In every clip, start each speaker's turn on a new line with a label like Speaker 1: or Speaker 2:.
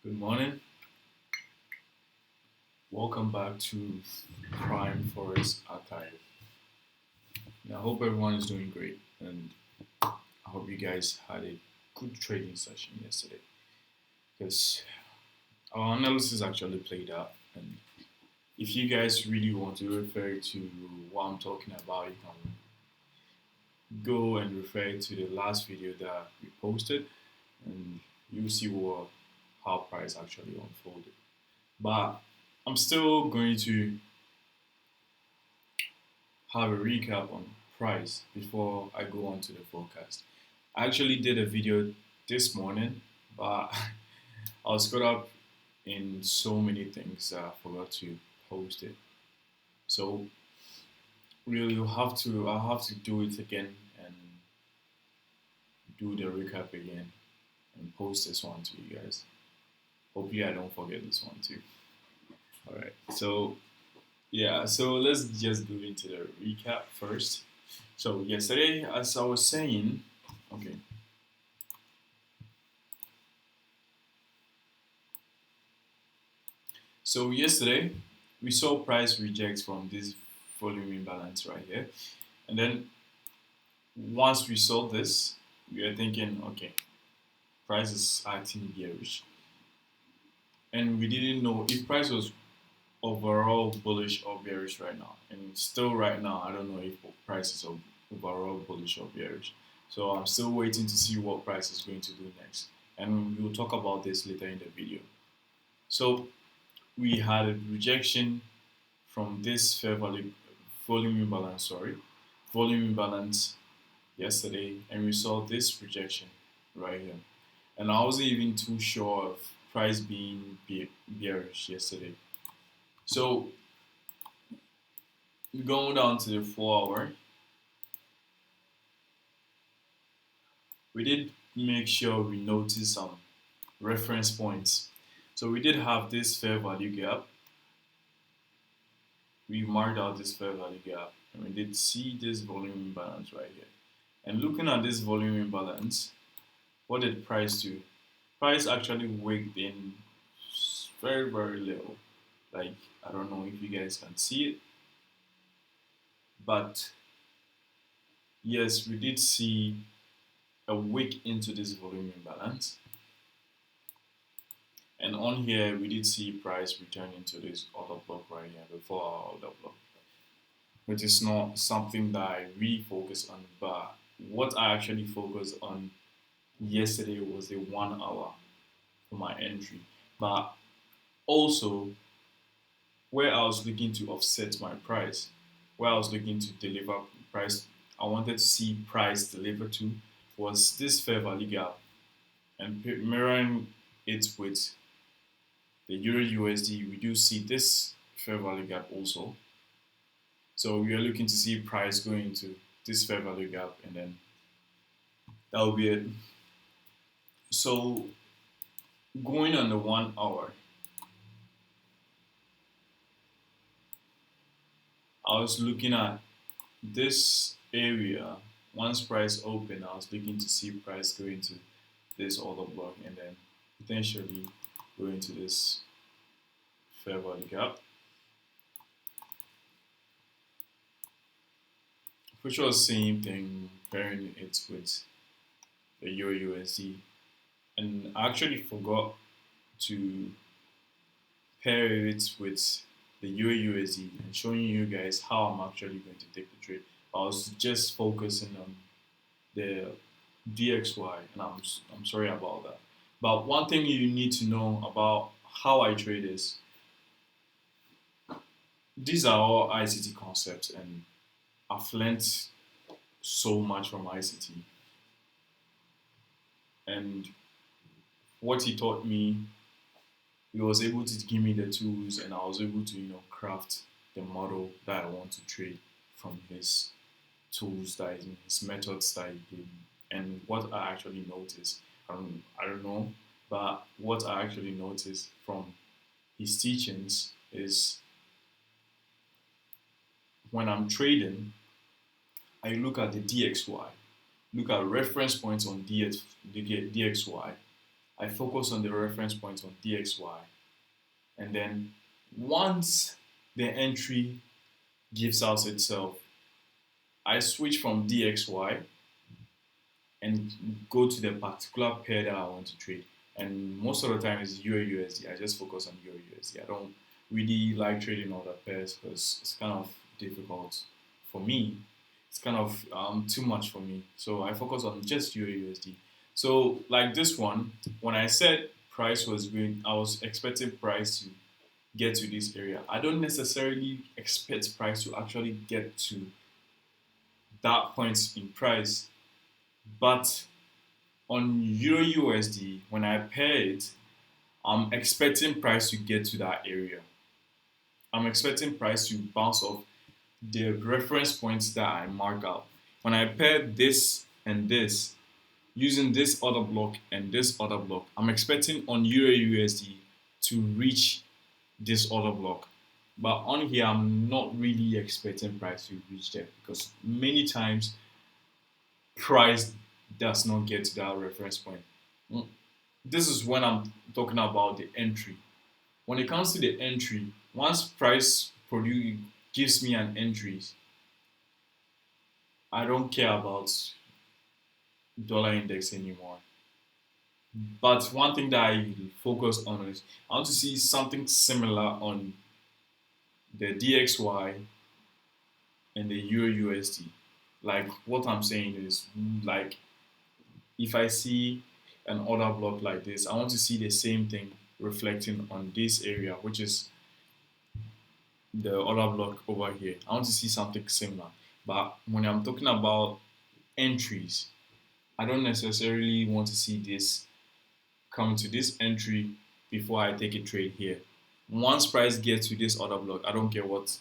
Speaker 1: Good morning. Welcome back to Prime Forex Archive. I hope everyone is doing great, and I hope you guys had a good trading session yesterday because our analysis actually played out. And if you guys really want to refer to what I'm talking about, you can go and refer to the last video that we posted, and you'll see how price actually unfolded. But I'm still going to have a recap on price before I go on to the forecast. I actually did a video this morning, but I was caught up in so many things that I forgot to post it. So really, I'll have to do it again and do the recap again and post this one to you guys. Hopefully, I don't forget this one too. All right. So let's just go into the recap first. So yesterday, as I was saying, okay. So yesterday, we saw price rejects from this volume imbalance right here, and then once we saw this, we are thinking, okay, price is acting bearish, and we didn't know if price was overall bullish or bearish right now. And still right now, I don't know if price is overall bullish or bearish. So I'm still waiting to see what price is going to do next. And we'll talk about this later in the video. So we had a rejection from this fair value volume imbalance, volume imbalance yesterday, and we saw this rejection right here. And I wasn't even too sure of price being bearish yesterday. So going down to the 4 hour, we did make sure we noticed some reference points. So we did have this fair value gap. We marked out this fair value gap, and we did see this volume imbalance right here. And looking at this volume imbalance, what did price do? Price actually wigged in very, very little. Like, I don't know if you guys can see it, but yes, we did see a wick into this volume imbalance. And on here, we did see price return into this order block right here before our order block, which is not something that I really focus on. But what I actually focused on yesterday was the 1 hour for my entry. But also, where I was looking to offset my price, where I was looking to deliver price, I wanted to see price deliver to was this fair value gap, and mirroring it with the Euro USD, we do see this fair value gap also. So we are looking to see price going into this fair value gap, and then that will be it. So going on the 1 hour, I was looking at this area. Once price opened, I was looking to see price go into this order block and then potentially go into this fair value gap, which was same thing, pairing it with the Euro USD. And I actually forgot to pair it with the Euro USD and showing you guys how I'm actually going to take the trade. I was just focusing on the DXY, and I'm sorry about that. But one thing you need to know about how I trade is these are all ICT concepts, and I've learned so much from ICT. And what he taught me, he was able to give me the tools, and I was able to craft the model that I want to trade from his tools, that is his methods that he gave me. And what I actually noticed, I don't know, but what I actually noticed from his teachings is when I'm trading, I look at the DXY, look at reference points on DXY, I focus on the reference points on DXY, and then once the entry gives out itself, I switch from DXY and go to the particular pair that I want to trade. And most of the time it's EUR/USD. I just focus on EUR/USD. I don't really like trading other pairs because it's kind of difficult for me. It's kind of too much for me. So I focus on just EUR/USD. So like this one, when I said price was going, I was expecting price to get to this area. I don't necessarily expect price to actually get to that point in price, but on EUR/USD, when I pair it, I'm expecting price to get to that area. I'm expecting price to bounce off the reference points that I mark out. When I pair this and this, using this other block and this other block, I'm expecting on EUR/USD to reach this other block. But on here, I'm not really expecting price to reach there because many times price does not get to that reference point. This is when I'm talking about the entry. When it comes to the entry, once price produce gives me an entry, I don't care about dollar index anymore. But one thing that I focus on is I want to see something similar on the DXY and the EUR/USD. Like what I'm saying is like if I see an order block like this, I want to see the same thing reflecting on this area, which is the other block over here. I want to see something similar. But when I'm talking about entries, I don't necessarily want to see this come to this entry before I take a trade here. Once price gets to this other block, I don't care what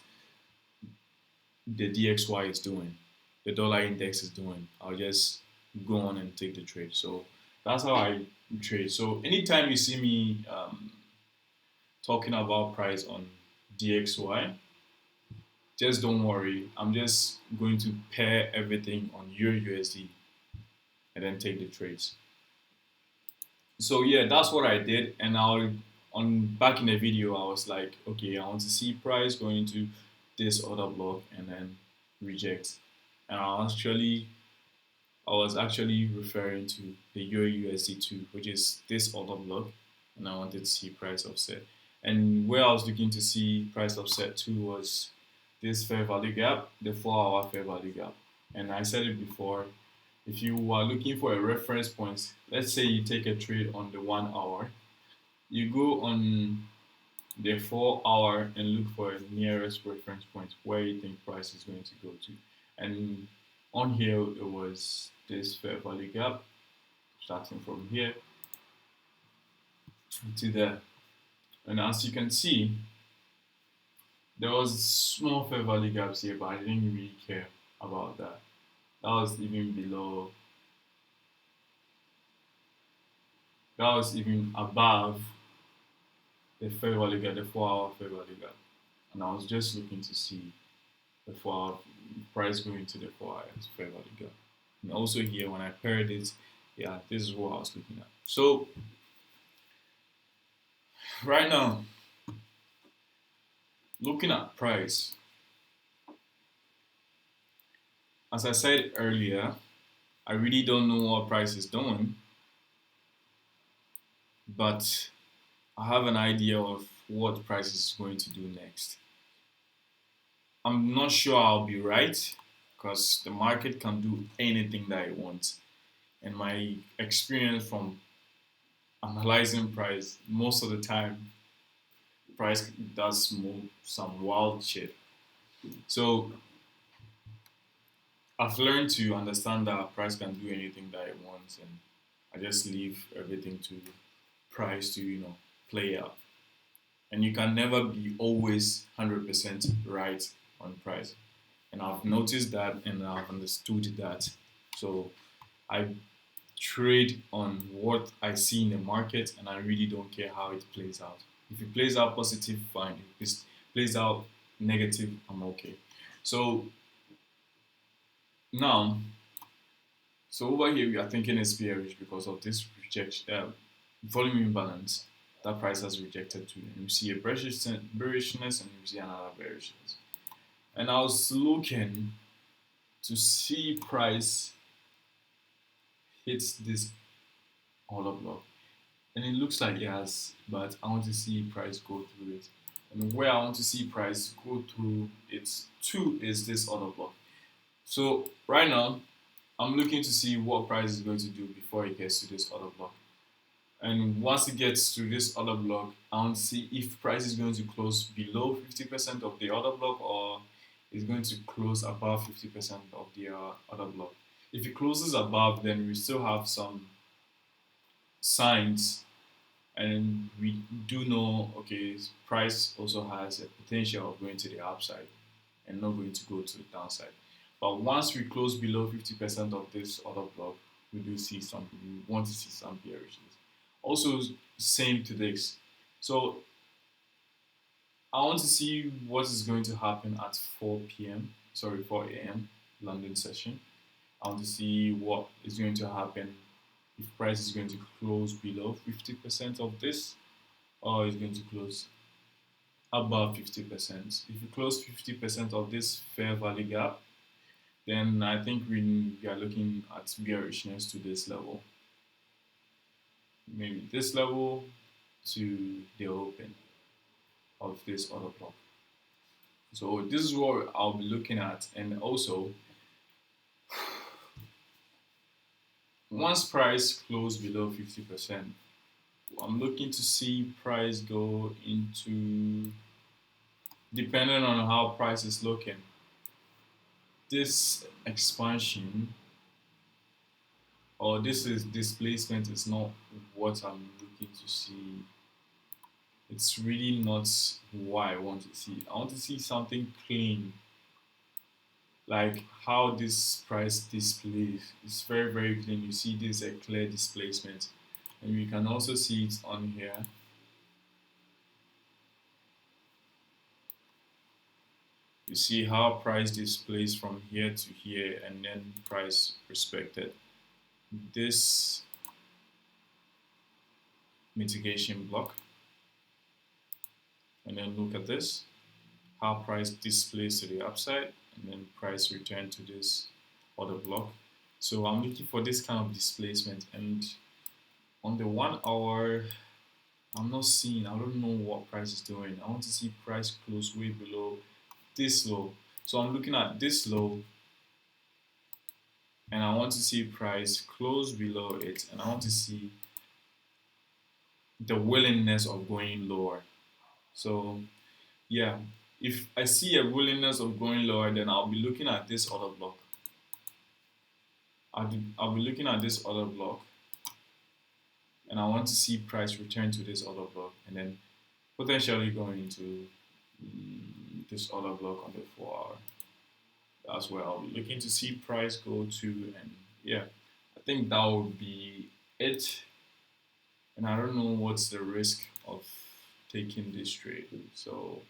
Speaker 1: the DXY is doing, the dollar index is doing. I'll just go on and take the trade. So that's how I trade. So anytime you see me talking about price on DXY, just don't worry. I'm just going to pair everything on EUR/USD and then take the trades. So yeah, that's what I did. And I'll on back in the video, I was like, okay, I want to see price going to this other block and then reject. And I was actually referring to the EUR/USD2, which is this other block, and I wanted to see price offset. And where I was looking to see price offset to was this fair value gap, the 4-hour fair value gap. And I said it before, if you are looking for a reference point, let's say you take a trade on the 1 hour, you go on the 4 hour and look for a nearest reference point where you think price is going to go to. And on here it was this fair value gap starting from here to there. And as you can see, there was small fair value gaps here, but I didn't really care about that. That was even below, that was even above the fair value gap, the 4-hour fair value gap. And I was just looking to see the 4-hour price going to the 4-hour fair value gap. And also here, when I paired it, yeah, this is what I was looking at. So right now, looking at price, as I said earlier, I really don't know what price is doing, but I have an idea of what price is going to do next. I'm not sure I'll be right because the market can do anything that it wants. And my experience from analyzing price, most of the time, price does move some wild shit. So I've learned to understand that price can do anything that it wants, and I just leave everything to price to play out. And you can never be always 100% right on price. And I've noticed that and I've understood that. So I trade on what I see in the market, and I really don't care how it plays out. If it plays out positive, fine. If it plays out negative, I'm okay. So now, so over here we are thinking it's bearish because of this rejection, volume imbalance, that price has rejected to, and you see a bearishness and you see another bearishness. And I was looking to see price hits this order block, and it looks like it has, but I want to see price go through it. And where I want to see price go through it too is this order block. So right now, I'm looking to see what price is going to do before it gets to this order block. And once it gets to this order block, I want to see if price is going to close below 50% of the order block or is going to close above 50% of the order block. If it closes above, then we still have some signs, and we do know, okay, price also has a potential of going to the upside and not going to go to the downside. But once we close below 50% of this order block, we do see some, we want to see some bearishness. Also, same to this. So I want to see what is going to happen at 4 p.m. Sorry, 4 a.m. London session. I want to see what is going to happen if price is going to close below 50% of this or is going to close above 50%. If you close 50% of this fair value gap, then I think we are looking at bearishness to this level. Maybe this level to the open of this order block. So this is what I'll be looking at. And also, once price close below 50%, I'm looking to see price go into, depending on how price is looking, this expansion or this is displacement is not what I'm looking to see. It's really not what I want to see. I want to see something clean, like how this price displays. It's very, very clean. You see this a clear displacement, and you can also see it on here. You see how price displays from here to here, and then price respected this mitigation block. And then look at this, how price displays to the upside, and then price return to this other block. So I'm looking for this kind of displacement, and on the 1 hour, I'm not seeing, I don't know what price is doing. I want to see price close way below this low. So I'm looking at this low, and I want to see price close below it, and I want to see the willingness of going lower. So yeah, if I see a willingness of going lower, then I'll be looking at this other block. I'll be looking at this other block, and I want to see price return to this other block, and then potentially going into this other block on the 4 hour. That's where I'll be looking to see price go to, and yeah, I think that would be it. And I don't know what's the risk of taking this trade. So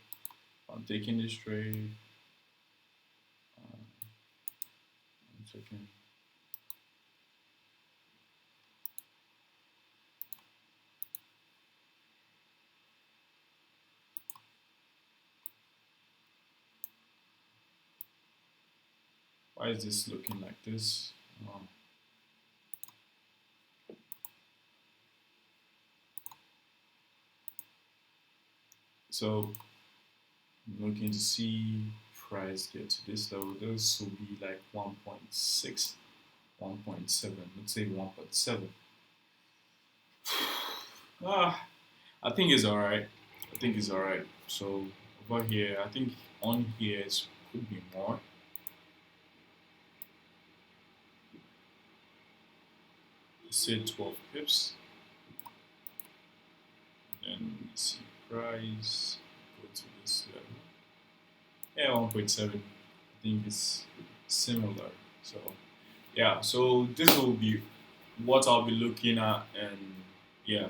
Speaker 1: I'm taking this trade. I'm checking. Why is this looking like this? So I'm looking to see price get to this level. This will be like 1.6, 1.7. Let's say 1.7. I think it's alright. I think it's alright. So over here, I think on here it could be more. Say 12 pips. And we see price go to this level. Yeah, 1.7. I think it's similar. So yeah, so this will be what I'll be looking at, and yeah,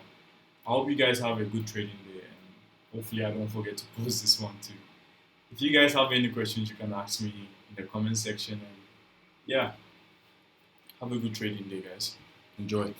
Speaker 1: I hope you guys have a good trading day, and hopefully I don't forget to post this one too. If you guys have any questions, you can ask me in the comment section, and yeah, have a good trading day, guys. Enjoy.